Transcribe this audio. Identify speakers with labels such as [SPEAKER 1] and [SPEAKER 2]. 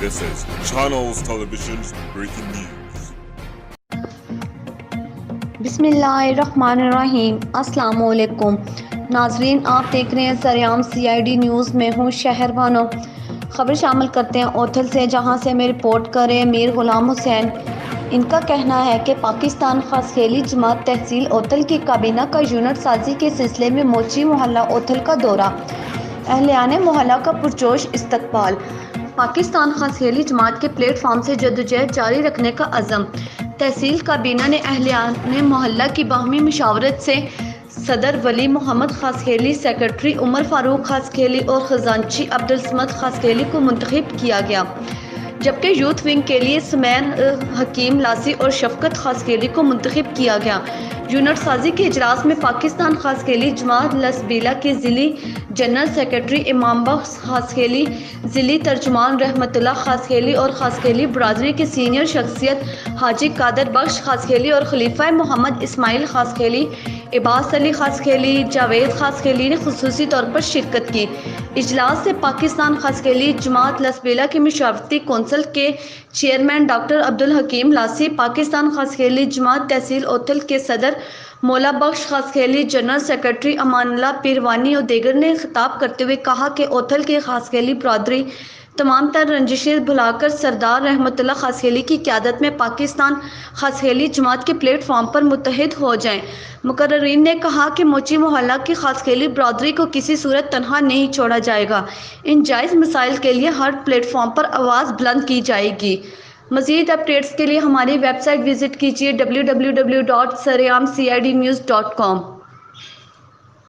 [SPEAKER 1] This is Channels Television's breaking news.
[SPEAKER 2] बिस्मिल्लाहिर्रहमानिर्रहीम। अस्सलाम वालेकुम नाजरीन, आप देख रहे हैं सरेआम CID न्यूज़ में हूँ शहर बानो। खबर शामिल करते हैं ओथल से, जहां से हमें रिपोर्ट कर रहे हैं मीर गुलाम हुसैन। इनका कहना है कि पाकिस्तान खास खेली जमात तहसील ओथल की काबीना का यूनिट साजी के सिलसिले में मोची मोहल्ला ओथल का दौरा। अहलियाने मोहल्ला का पुरजोश इस्तकबाल। पाकिस्तान खास खेली जमात के प्लेटफार्म से जद्दोजहद जारी रखने का अज़म। तहसील काबीना ने अहलियाने मोहल्ला की बाहमी मशावरत से सदर वली मोहम्मद खासखेली, सेक्रेटरी उमर फारूक खासखेली और खजांची अब्दुल समद खासखेली को मुंतखब किया गया, जबकि यूथ विंग के लिए सुमैर हकीम लासी और शफकत खासखेली को मुंतखब किया गया। यूनिट साजी के इजलास में पाकिस्तान खासखेली जमात लसबीला के ज़िली जनरल सेक्रेटरी इमाम बख्श खासखेली, ज़िली तर्जुमान रहमतुल्लाह खासखेली और खासखेली बरादरी के सीनियर शख्सियत हाजी कादर बख्श खासखेली और खलीफा मोहम्मद इस्माइल खासखेली, इबास अली खासखेली, जावेद खासखेली ने खुसूसी तौर पर शिरकत की। इजलास से पाकिस्तान खासखेली जमात लसबीला के मशावरती कौंसिल के चेयरमैन डॉक्टर अब्दुल हकीम लासी, पाकिस्तान खासखेली जमात तहसील ओथल के सदर मौला बख्श खासखेली, जनरल सेक्रेटरी अमानुल्लाह पीरवानी और दीगर ने खिताब करते हुए कहा कि ओथल के खासखेली बरादरी तमाम तर रंजिशें भुलाकर सरदार रहमतुल्लाह खासखेली की क़यादत में पाकिस्तान खासखेली जमात के प्लेटफार्म पर मुत्तहिद हो जाएं। मुकर्ररीन ने कहा कि मोची मोहल्ला की खासखेली बरादरी को किसी सूरत तनहा नहीं छोड़ा जाएगा। इन जायज़ मसाइल के लिए हर प्लेटफार्म पर आवाज़ बुलंद की जाएगी। मज़ीद अपडेट्स के लिए हमारी वेबसाइट विज़िट कीजिए www.sareamcidnews.com।